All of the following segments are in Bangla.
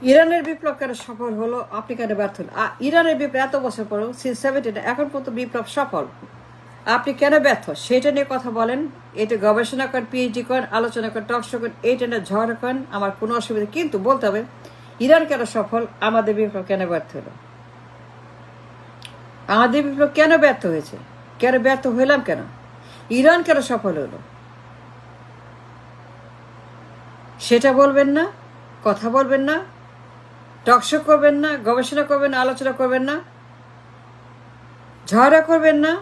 ইরানের বিপ্লব কেন সফল হলো, আপনি কেন ব্যর্থ হলেন? ইরানের বিপ্লব এত বছর পরেও সিন্স 70 এখন পর্যন্ত বিপ্লব সফল, আপনি কেন ব্যর্থ সেটা নিয়ে কথা বলেন। এটা গবেষণা করেন, পিএইচডি করেন, আলোচনা করেন, টক শো করেন, এইটা নিয়ে ঝড় করেন, আমার কোনো অসুবিধা। কিন্তু বলতে হবে ইরান কেন সফল, আমাদের বিপ্লব কেন ব্যর্থ হলো, আমাদের বিপ্লব কেন ব্যর্থ হয়েছে, কেন ব্যর্থ হইলাম, কেন ইরান কেন সফল হলো, সেটা বলবেন না, কথা বলবেন না, টকশো করবেন না, গবেষণা করবেন না, আলোচনা করবেন না, ঝগড়া করবেন না,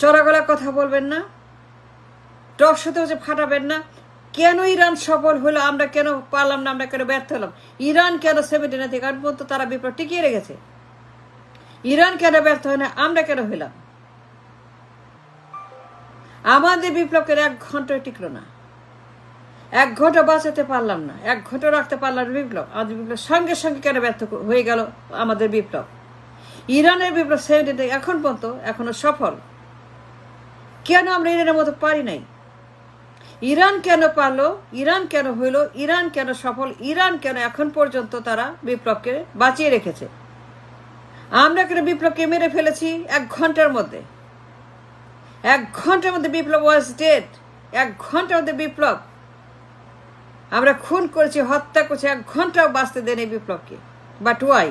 চড়াগলা কথা বলবেন না, টকশোতে হচ্ছে ফাটাবেন না। কেন ইরান সফল হলো, আমরা কেন পারলাম না, আমরা কেন ব্যর্থ হলাম? ইরান কেন 70 থেকে এখন পর্যন্ত তারা বিপ্লব টিকিয়ে রেখেছে? ইরান কেন ব্যর্থ হয় না, আমরা কেন হইলাম? আমাদের বিপ্লব কেন 1 ঘন্টায় টিকলো না, 1 ঘন্টা বাঁচাতে পারলাম না, 1 ঘন্টা রাখতে পারলাম বিপ্লব? আমাদের বিপ্লব সঙ্গে সঙ্গে কেন ব্যর্থ হয়ে গেল আমাদের বিপ্লব? ইরানের বিপ্লব 70 থেকে এখন পর্যন্ত এখনো সফল, কেন আমরা ইরানের মতো পারি নাই? ইরান কেন পারলো, ইরান কেন হইল, ইরান কেন সফল, ইরান কেন এখন পর্যন্ত তারা বিপ্লবকে বাঁচিয়ে রেখেছে? আমরা কেন বিপ্লবকে মেরে ফেলেছি 1 ঘন্টার মধ্যে? 1 ঘন্টার মধ্যে বিপ্লব ওয়াজ ডেড। 1 ঘন্টার মধ্যে বিপ্লব আমরা খুন করেছি, হত্যা করছি, 1 ঘন্টাও বাঁচতে দেন এই বিপ্লবকে। But why?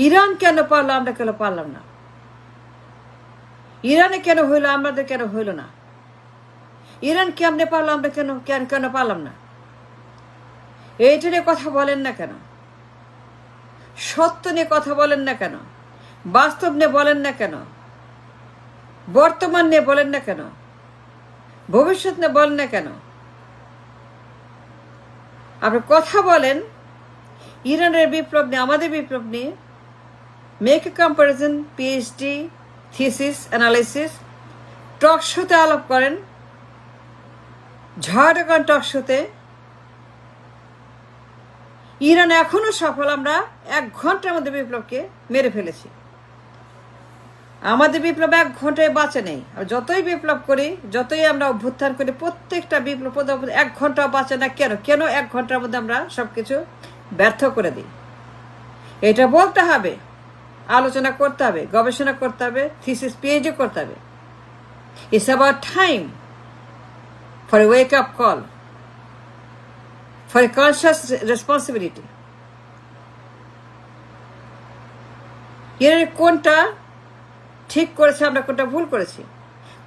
ইরান কেন পারলো, আমরা কেন পারলাম না? ইরানে কেন হইলো, আমাদের কেন হইল না? ইরান কেমনে পারলো, আমরা কেন কেন কেন পারলাম না? এইটা নিয়ে কথা বলেন না কেন? সত্য নিয়ে কথা বলেন না কেন? বাস্তব নিয়ে বলেন না কেন? বর্তমান নিয়ে বলেন না কেন? ভবিষ্যৎ নিয়ে বলেন না কেন? আপনি কথা বলেন ইরানের বিপ্লব নিয়ে, আমাদের বিপ্লব নিয়ে, make a comparison, PhD, thesis, analysis, talk শোতে আলাপ করেন, ঝড় করেন টক শোতে। ইরান এখনো সফল, আমরা 1 ঘন্টার মধ্যে বিপ্লবকে মেরে ফেলেছি। আমাদের বিপ্লব 1 ঘন্টায় বাঁচে নেই। যতই বিপ্লব করি, যতই আমরা অভ্যুত্থান করি, প্রত্যেকটা বিপ্লব 1 ঘন্টাও বাঁচে না। কেন কেন 1 ঘন্টার মধ্যে আমরা সবকিছু ব্যর্থ করে দিই? এটা বলতে হবে, আলোচনা করতে হবে, গবেষণা করতে হবে, থিসিস পিএইচডি করতে হবে। It's about time for a wake up call, for a conscious responsibility. এর কোনটা ঠিক করেছে, আমরা কোনটা ভুল করেছি?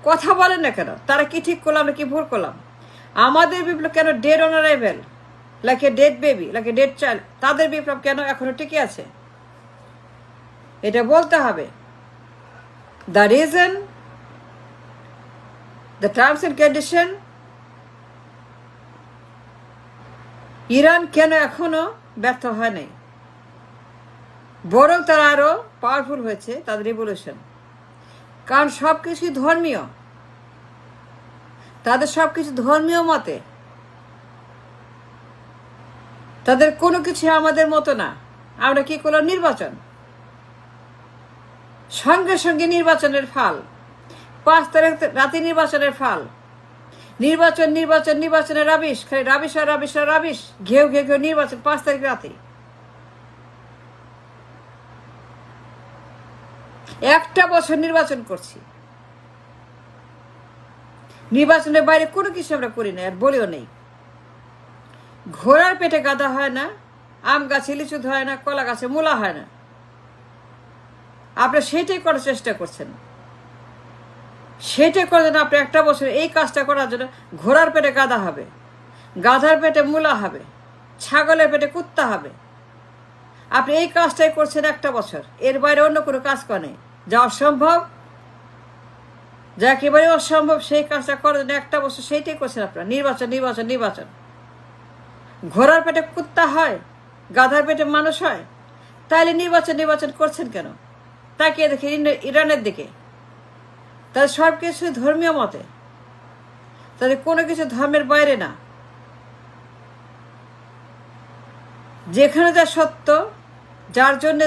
কথা বলেন না কেন? তারা কি ঠিক করলাম, আমরা কি ভুল করলাম? আমাদের বিপ্লব কেন dead on arrival, like a dead baby, like a dead child? তাদের বিপ্লব কেন এখনো টিকে আছে? এটা বলতে হবে। The reason, the terms and condition. Iran কেন এখনো ব্যর্থ হয় নাই, বরং তারা আরো পাওয়ারফুল হয়েছে তাদের রিভলিউশন। কারণ সবকিছু ধর্মীয়, তাদের সবকিছু ধর্মীয় মতে, তাদের কোনো কিছু আমাদের মতো না। আমরা কি করলাম? নির্বাচন, সঙ্গে সঙ্গে নির্বাচনের ফাল, 5 তারিখ রাতে নির্বাচনের ফাল, নির্বাচন নির্বাচন নির্বাচনের রাবিশ, খালি রাবিশ আর রাবিশ আর রাবিশ, ঘেউ ঘেউ ঘেউ নির্বাচন 5 তারিখ রাতে। একটা বছর নির্বাচন করছি, নির্বাচনের বাইরে কোনো কিছু আমরা করি না, আর বলেও নেই। ঘোড়ার পেটে গাদা হয় না, আম গাছে লিচু হয় না, কলা গাছে মূলা হয় না। আপনি সেটাই করার চেষ্টা করছেন, সেটাই করার জন্য আপনি একটা বছর এই কাজটা করার জন্য ঘোড়ার পেটে গাদা হবে, গাধার পেটে মূলা হবে, ছাগলের পেটে কুত্তা হবে। আপনি এই কাজটাই করছেন একটা বছর, এর বাইরে অন্য কোনো কাজ করেন, যা অসম্ভব, যা একেবারে অসম্ভব, সেই কাজটা করার জন্য একটা বছর সেইটাই করছেন আপনারা। নির্বাচন নির্বাচন নির্বাচন। ঘোড়ার পেটে কুত্তা হয়, গাধার পেটে মানুষ হয়, তাহলে নির্বাচন নির্বাচন করছেন কেন? তাকিয়ে দেখে ইরানের দিকে, তাদের সব কিছু ধর্মীয় মতে, তাদের কোনো কিছু ধর্মের বাইরে না। যেখানে যা সত্য, যার জন্য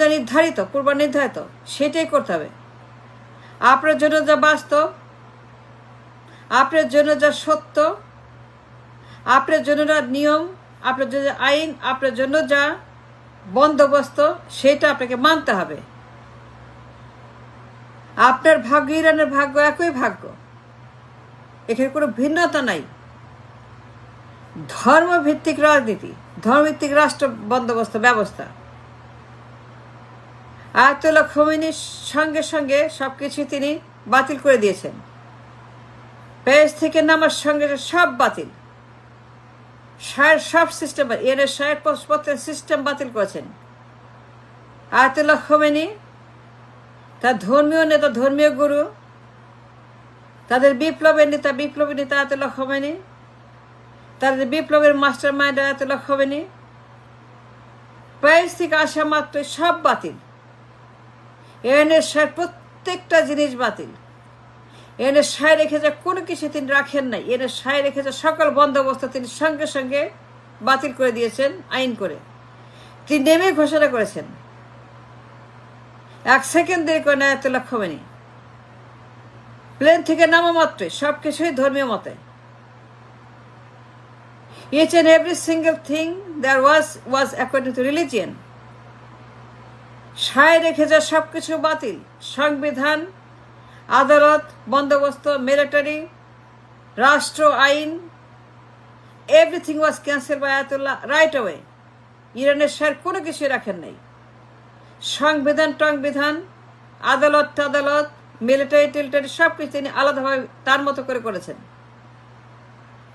যা নির্ধারিত, পূর্ব নির্ধারিত, সেটাই করতে হবে। আপনার জন্য যা বাস্তব, আপনার জন্য যা সত্য, আপনার জন্য যা নিয়ম, আপনার জন্য আইন, আপনার জন্য যা বন্দোবস্ত, সেটা আপনাকে মানতে হবে। আপনার ভাগ্য ইরানের ভাগ্য একই ভাগ্য, এখানে কোনো ভিন্নতা নাই। ধর্মভিত্তিক রাজনীতি, ধর্মভিত্তিক রাষ্ট্র বন্দোবস্ত ব্যবস্থা। আয়াতুল্লাহ খোমেনির সঙ্গে সঙ্গে সবকিছু তিনি বাতিল করে দিয়েছেন। পেজ থেকে নামার সঙ্গে সব বাতিল, সব সিস্টেম, এর পত্রের সিস্টেম বাতিল করেছেন। আয়াতুল্লাহ খোমেনি, তার ধর্মীয় নেতা, ধর্মীয় গুরু, তাদের বিপ্লবের নেতা, বিপ্লবী নেতা আয়াতুল্লাহ খোমেনি, তাদের বিপ্লবের master mind Ayatollah Khomeini, page থেকে আসা মাত্র সব বাতিল। এনএসআই প্রত্যেকটা জিনিস বাতিল। এনএসআই রেখে যা কোনো কিছু তিনি রাখেন নাই। এনএসআই রেখে যা সকল বন্দোবস্ত তিনি সঙ্গে সঙ্গে বাতিল করে দিয়েছেন আইন করে। তিনি নেমে ঘোষণা করেছেন, 1 সেকেন্ড দেরি করে না আয়াতুল্লাহ খোমেনি। প্লেন থেকে নামা মাত্রই সবকিছুই ধর্মীয় মতে। Each and every single thing there was according to religion. সায় রেখে যা সবকিছু বাতিল। সংবিধান, আদালত, বন্দোবস্ত, মিলিটারি, রাষ্ট্র, আইন, everything was cancel by Ayatollah right away. ইরানের সার কোনো কিছুই রাখেন নাই। সংবিধান, টংবিধান, আদালত, মিলিটারি টিলিটারি সবকিছু তিনি আলাদাভাবে তার মতো করে করেছেন।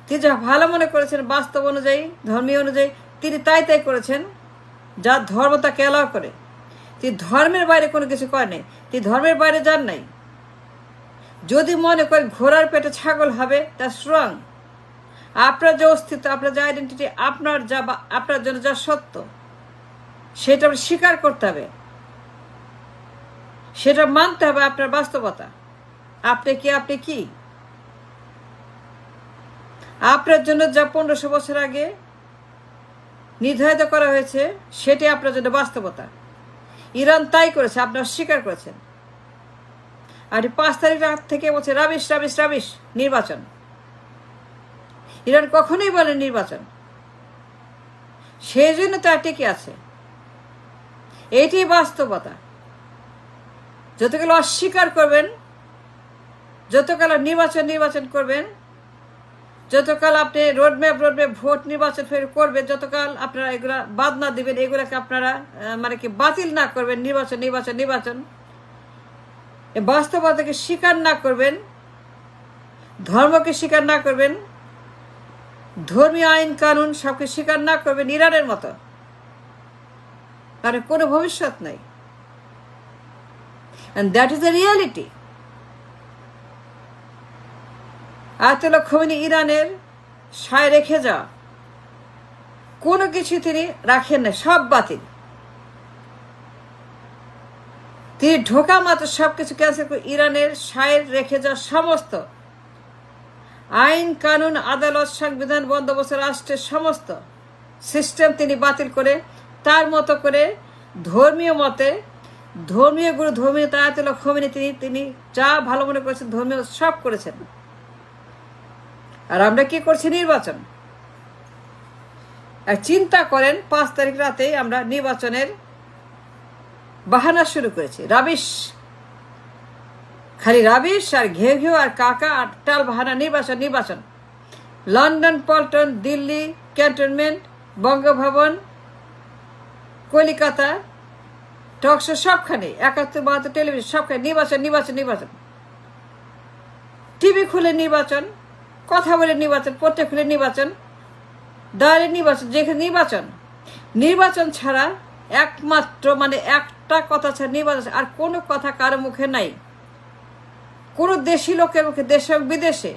তিনি যা ভালো মনে করেছেন বাস্তব অনুযায়ী, ধর্মীয় অনুযায়ী তিনি তাই করেছেন, যা ধর্ম তাকে এলাও করে। তিনি ধর্মের বাইরে কোনো কিছু করেন, তিনি ধর্মের বাইরে যান নাই। যদি মনে করেন ঘোড়ার পেটে ছাগল হবে, দ্যাটস রং। আপনার যে অস্তিত্ব, আপনার যে আইডেন্টিটি, আপনার জন্য যা সত্য, সেটা স্বীকার করতে হবে, সেটা মানতে হবে আপনার বাস্তবতা। আপনি কি আপনার জন্য যা 1500 বছর আগে নির্ধারিত করা হয়েছে, সেটি আপনার জন্য বাস্তবতা। ইরান তাই করেছে, আপনারা স্বীকার করেছেন। আর 5 তারিখ রাত থেকে বলছে রাবিশ রাবিশ রাবিশ নির্বাচন। ইরান কখনোই বলে নির্বাচন, সেই জন্য তা টিকে আছে। এটি বাস্তবতা। যতকাল অস্বীকার করবেন, যতকাল নির্বাচন করবেন, যতকাল আপনি রোডম্যাপ ভোট নির্বাচন ফের করবেন, যতকাল আপনারা এগুলা বাদ না দিবেন, এগুলাকে আপনারা বাতিল না করবেন, নির্বাচন এই বাস্তবতাকে স্বীকার না করবেন, ধর্মকে স্বীকার না করবেন, ধর্মীয় আইন কানুন সবকে স্বীকার না করবেন ইরানের মতো, কারণ কোনো ভবিষ্যৎ নাই। And that is the reality. Ayatollah Khomeini ইরানের সায় রেখে যাওয়া কোনো কিছু তিনি রাখেন না, সব বাতিল। তিনি ঢোকা মাত্র সবকিছু ক্যান্সেল করে ইরানের সায় রেখে যাওয়া সমস্ত আইন কানুন, আদালত, সংবিধান, বন্দোবস্ত, রাষ্ট্রের সমস্ত সিস্টেম তিনি বাতিল করে তার মতো করে ধর্মীয় মতে, ধর্মীয় গুরু, ধর্মীয় আয়াতুল্লাহ খোমেনি তিনি যা ভালো মনে করেছেন ধর্মীয় সব করেছেন। আর আমরা কি করছি? নির্বাচন। আর চিন্তা করেন 5 তারিখ রাতে আমরা নির্বাচনের বাহানা শুরু করেছি। রাবিশ, খালি রাবিশ আর ঘেউ আর কাকা আর টাল বাহানা। নির্বাচন। London, Paltan, Delhi cantonment, Bangabhaban, Calcutta, talk show সবখানে, 71-72 টেলিভিশন সবখানে নির্বাচন। টিভি খুলে নির্বাচন, কথা বলে নির্বাচন, পত্রিকা খুলে নির্বাচন, দাঁড়ে নির্বাচন, যেখানে নির্বাচন ছাড়া একমাত্র একটা কথা ছাড়া নির্বাচন, আর কোনো কথা কারো মুখে নাই, কোনো দেশি লোকের মুখে, দেশে হোক বিদেশে,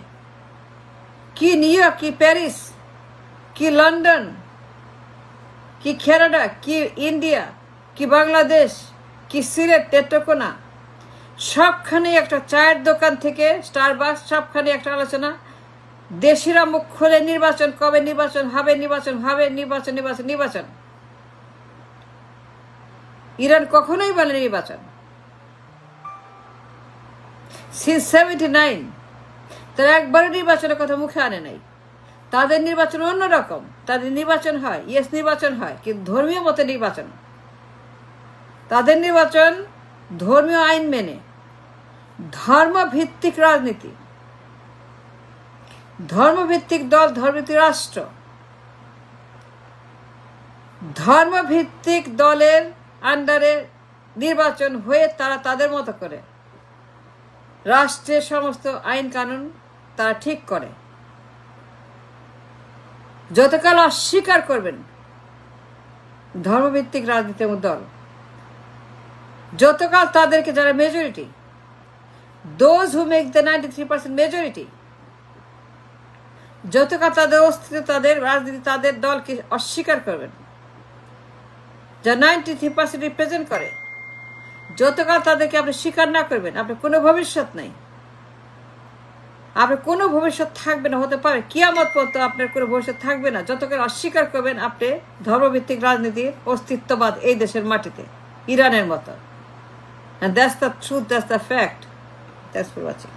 কি নিউ ইয়র্ক, কি প্যারিস, কি লন্ডন, কি কানাডা, কি ইন্ডিয়া, কি বাংলাদেশ, কি সিলেট, টেট্রাকোনা, সবখানে একটা চায়ের দোকান থেকে স্টারবাক্স, সবখানে একটা আলোচনা। দেশিরা মুখ খোলে নির্বাচন, কবে নির্বাচন হবে, নির্বাচন। ইরান কখনোই বলে নির্বাচন। সিন্স 79 তারা একবারও নির্বাচনের কথা মুখে আনে নাই। তাদের নির্বাচন অন্যরকম। তাদের নির্বাচন হয়, ইয়েস নির্বাচন হয়, কিন্তু ধর্মীয় মতে নির্বাচন। তাদের নির্বাচন ধর্মীয় আইন মেনে, ধর্মভিত্তিক রাজনীতি, ধর্মভিত্তিক দল, ধর্মভিত্তিক রাষ্ট্র, ধর্মভিত্তিক দলের আন্ডারে নির্বাচন হয়ে তারা তাদের মতো করে রাষ্ট্রের সমস্ত আইন কানুন তারা ঠিক করে। যতকাল অস্বীকার করবেন ধর্মভিত্তিক রাজনীতি এবং দল, যতকাল তাদেরকে যারা majority, those who make the 93% majority, যতকাল তাদের অস্তিত্ব, তাদের রাজনীতি, তাদের দলকে অস্বীকার করবেন, যা 93% রিপ্রেজেন্ট করে, যতকাল তাদেরকে আপনি স্বীকার না করবেন, আপনার কোনো ভবিষ্যৎ নেই, আপনার কোনো ভবিষ্যৎ থাকবে না। হতে পারে কিয়ামত পর্যন্ত আপনার কোনো ভবিষ্যৎ থাকবে না যতকাল অস্বীকার করবেন আপনি ধর্মভিত্তিক রাজনীতির অস্তিত্ববাদ এই দেশের মাটিতে, ইরানের মতো। And that's the truth, that's the fact. Thanks for watching.